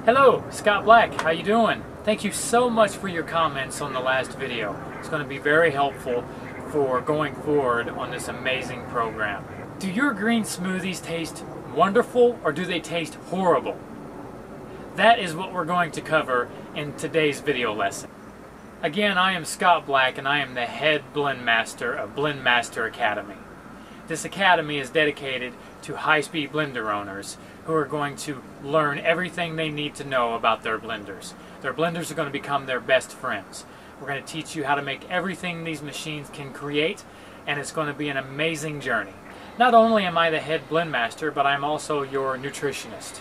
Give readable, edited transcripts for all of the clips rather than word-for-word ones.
Hello, Scott Black. How you doing? Thank you so much for your comments on the last video. It's going to be very helpful for going forward on this amazing program. Do your green smoothies taste wonderful or do they taste horrible? That is what we're going to cover in today's video lesson. Again, I am Scott Black and I am the head blend master of Blend Master Academy. This academy is dedicated to high-speed blender owners who are going to learn everything they need to know about their blenders. Their blenders are going to become their best friends. We're going to teach you how to make everything these machines can create, and it's going to be an amazing journey. Not only am I the head blend master, but I'm also your nutritionist.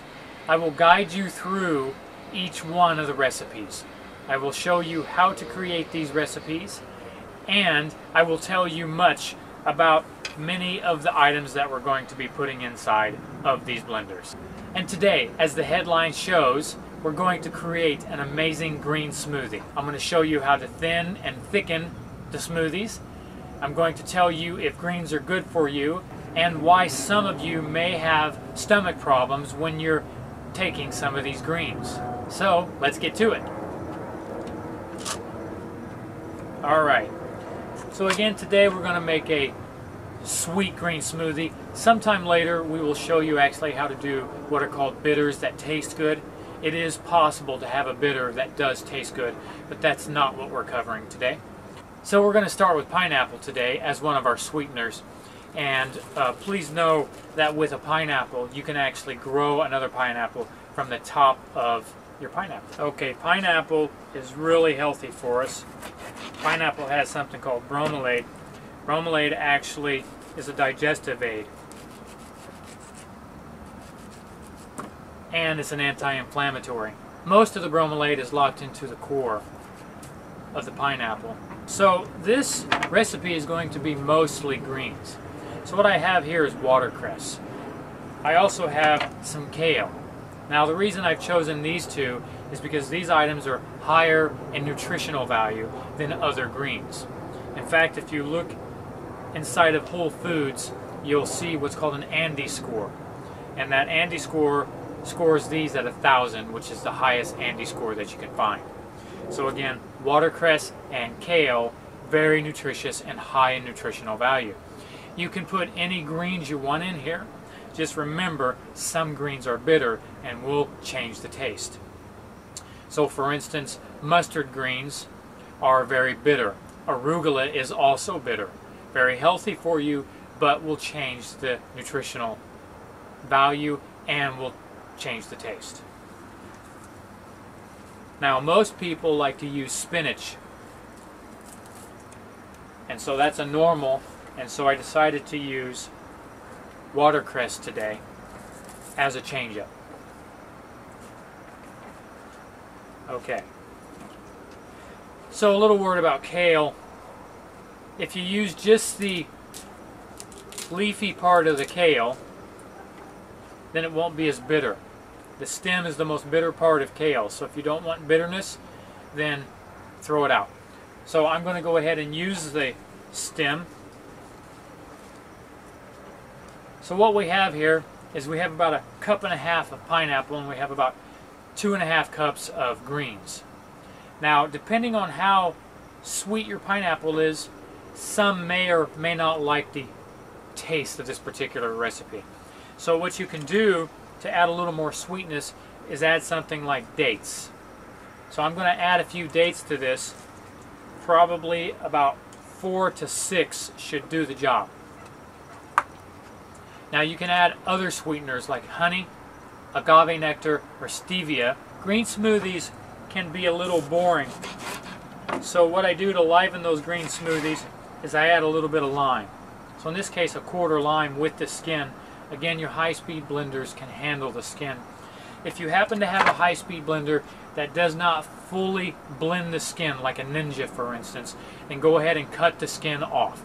I will guide you through each one of the recipes. I will show you how to create these recipes, and I will tell you much about many of the items that we're going to be putting inside of these blenders. And today, as the headline shows, we're going to create an amazing green smoothie. I'm going to show you how to thin and thicken the smoothies. I'm going to tell you if greens are good for you and why some of you may have stomach problems when you're taking some of these greens. So let's get to it. Alright, so again today we're going to make a sweet green smoothie. Sometime later we will show you actually how to do what are called bitters that taste good. It is possible to have a bitter that does taste good, but that's not what we're covering today. So we're going to start with pineapple today as one of our sweeteners. And please know that with a pineapple you can actually grow another pineapple from the top of your pineapple. Okay, pineapple is really healthy for us. Pineapple has something called bromelain. Bromelain actually is a digestive aid, and it's an anti-inflammatory. Most of the bromelain is locked into the core of the pineapple. So this recipe is going to be mostly greens. So what I have here is watercress. I also have some kale. Now the reason I've chosen these two is because these items are higher in nutritional value than other greens. In fact, if you look inside of Whole Foods, you'll see what's called an Andy score. And that Andy score scores these at 1,000, which is the highest Andy score that you can find. So again, watercress and kale, very nutritious and high in nutritional value. You can put any greens you want in here. Just remember, some greens are bitter and will change the taste. So for instance, mustard greens are very bitter. Arugula is also bitter. Very healthy for you, but will change the nutritional value and will change the taste. Now most people like to use spinach, and so that's a normal, and so I decided to use watercress today as a change-up. Okay, so a little word about kale. If you use just the leafy part of the kale, then it won't be as bitter. The stem is the most bitter part of kale, so if you don't want bitterness, then throw it out. So I'm going to go ahead and use the stem. So what we have here is we have about 1.5 cups of pineapple and we have about 2.5 cups of greens. Now depending on how sweet your pineapple is, some may or may not like the taste of this particular recipe. So what you can do to add a little more sweetness is add something like dates. So I'm going to add a few dates to this. Probably about 4 to 6 should do the job. Now you can add other sweeteners like honey, agave nectar, or stevia. Green smoothies can be a little boring. So what I do to liven those green smoothies is I add a little bit of lime. So in this case, a 1/4 lime with the skin. Again, your high-speed blenders can handle the skin. If you happen to have a high-speed blender that does not fully blend the skin, like a Ninja for instance, then go ahead and cut the skin off.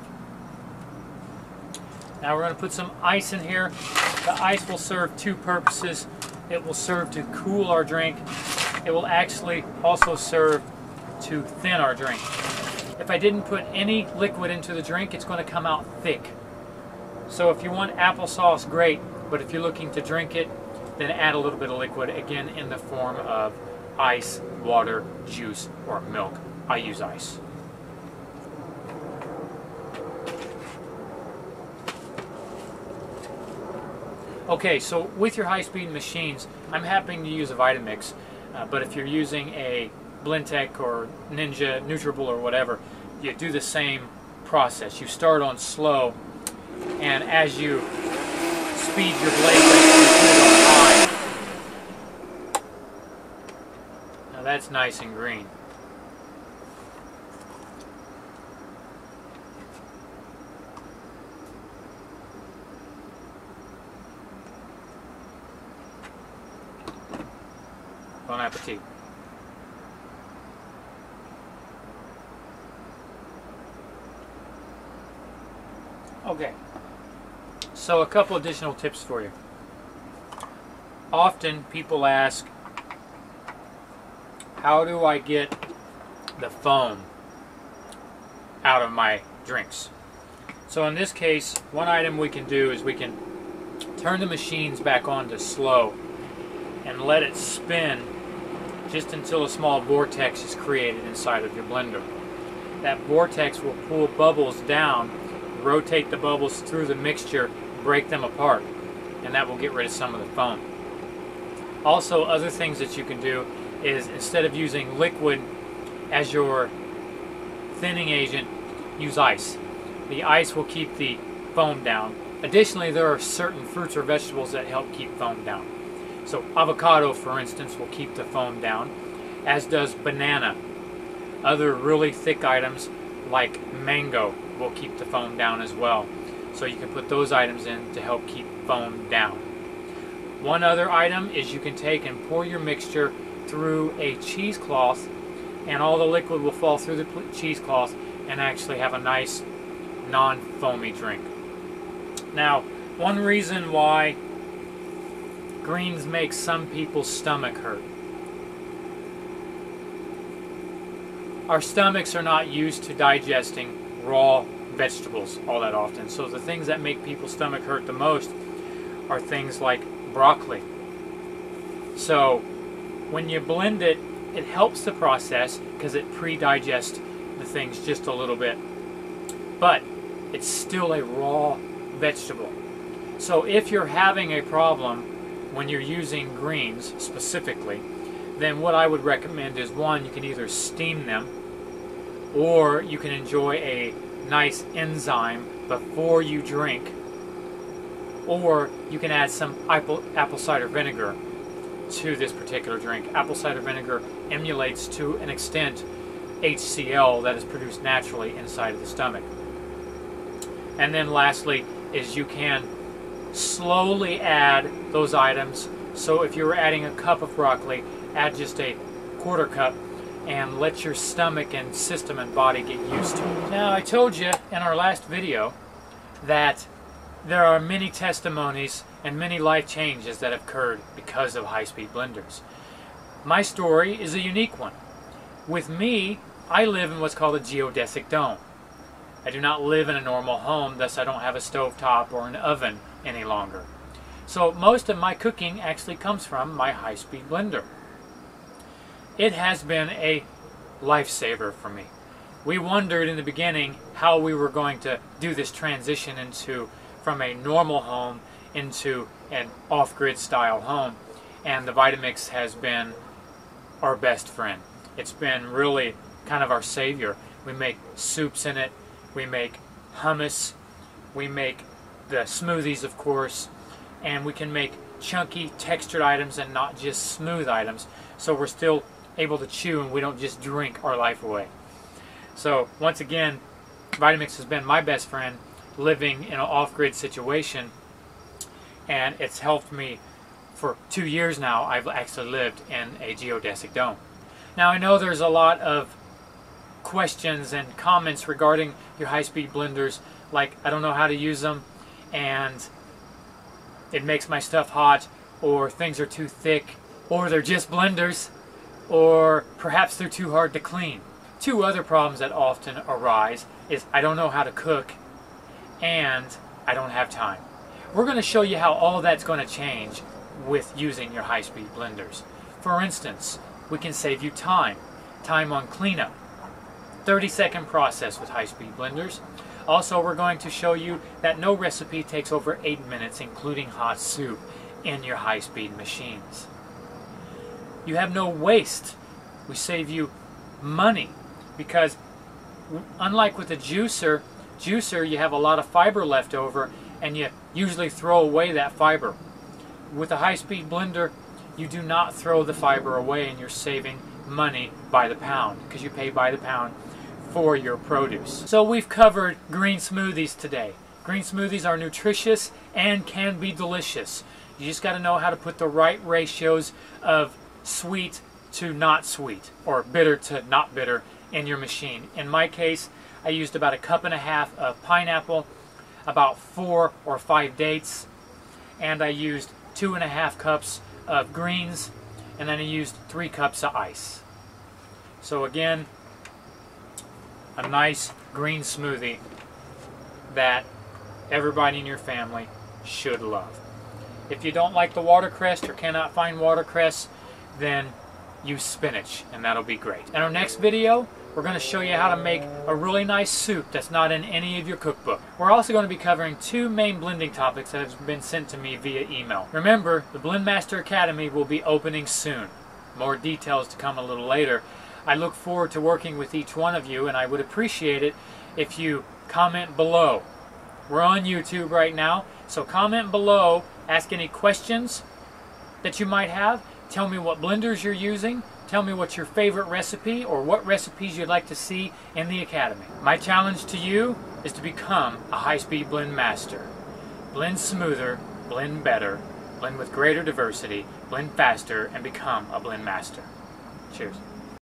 Now we're going to put some ice in here. The ice will serve two purposes. It will serve to cool our drink. It will actually also serve to thin our drink. If I didn't put any liquid into the drink, it's going to come out thick. So if you want applesauce, great, but if you're looking to drink it, then add a little bit of liquid, again in the form of ice, water, juice, or milk. I use ice. Okay, so with your high-speed machines, I'm happy to use a Vitamix, but if you're using a Blendtec or Ninja, Nutribullet or whatever, you do the same process. You start on slow, and as you speed your blade back, you put it on high. Now that's nice and green. Bon appetit. Okay, so a couple additional tips for you. Often people ask, how do I get the foam out of my drinks? So in this case, one item we can do is we can turn the machines back on to slow and let it spin just until a small vortex is created inside of your blender. That vortex will pull bubbles down, rotate the bubbles through the mixture, break them apart, and that will get rid of some of the foam. Also, other things that you can do is, instead of using liquid as your thinning agent, use ice. The ice will keep the foam down. Additionally, there are certain fruits or vegetables that help keep foam down. So avocado, for instance, will keep the foam down, as does banana. Other really thick items like mango will keep the foam down as well. So you can put those items in to help keep foam down. One other item is you can take and pour your mixture through a cheesecloth, and all the liquid will fall through the cheesecloth and actually have a nice non-foamy drink. Now, one reason why greens make some people's stomach hurt. Our stomachs are not used to digesting raw vegetables all that often. So the things that make people's stomach hurt the most are things like broccoli. So when you blend it, it helps the process because it pre-digests the things just a little bit. But it's still a raw vegetable. So if you're having a problem when you're using greens specifically, then what I would recommend is, one, you can either steam them, or you can enjoy a nice enzyme before you drink, or you can add some apple cider vinegar to this particular drink. Apple cider vinegar emulates to an extent HCl that is produced naturally inside of the stomach. And then lastly is you can slowly add those items. So if you were adding a cup of broccoli, add just a quarter cup and let your stomach and system and body get used to it. Now, I told you in our last video that there are many testimonies and many life changes that have occurred because of high-speed blenders. My story is a unique one. With me, I live in what's called a geodesic dome. I do not live in a normal home, thus I don't have a stovetop or an oven any longer. So most of my cooking actually comes from my high-speed blender. It has been a lifesaver for me. We wondered in the beginning how we were going to do this transition from a normal home into an off-grid style home, and the Vitamix has been our best friend. It's been really kind of our savior. We make soups in it, we make hummus, we make the smoothies, of course, and we can make chunky textured items and not just smooth items, so we're still able to chew and we don't just drink our life away. So once again, Vitamix has been my best friend living in an off-grid situation, and it's helped me for 2 years now. I've actually lived in a geodesic dome. Now, I know there's a lot of questions and comments regarding your high-speed blenders, like I don't know how to use them, and it makes my stuff hot, or things are too thick, or they're just blenders, or perhaps they're too hard to clean. Two other problems that often arise is I don't know how to cook and I don't have time. We're going to show you how all that's going to change with using your high-speed blenders. For instance, we can save you time on cleanup. 30-second process with high-speed blenders. Also, we're going to show you that no recipe takes over 8 minutes, including hot soup, in your high-speed machines. You have no waste. We save you money because unlike with a juicer, you have a lot of fiber left over and you usually throw away that fiber. With a high-speed blender, you do not throw the fiber away and you're saving money by the pound because you pay by the pound for your produce. So we've covered green smoothies today. Green smoothies are nutritious and can be delicious. You just got to know how to put the right ratios of sweet to not sweet or bitter to not bitter in your machine. In my case, I used about 1.5 cups of pineapple, about 4 or 5 dates, and I used 2.5 cups of greens, and then I used 3 cups of ice. So again, a nice green smoothie that everybody in your family should love. If you don't like the watercress or cannot find watercress, then use spinach and that'll be great. In our next video, we're going to show you how to make a really nice soup that's not in any of your cookbook. We're also going to be covering 2 main blending topics that have been sent to me via email. Remember, the Blend Master Academy will be opening soon. More details to come a little later. I look forward to working with each one of you, and I would appreciate it if you comment below. We're on YouTube right now, so comment below, ask any questions that you might have, tell me what blenders you're using, tell me what's your favorite recipe or what recipes you'd like to see in the Academy. My challenge to you is to become a high-speed blend master. Blend smoother, blend better, blend with greater diversity, blend faster, and become a blend master. Cheers.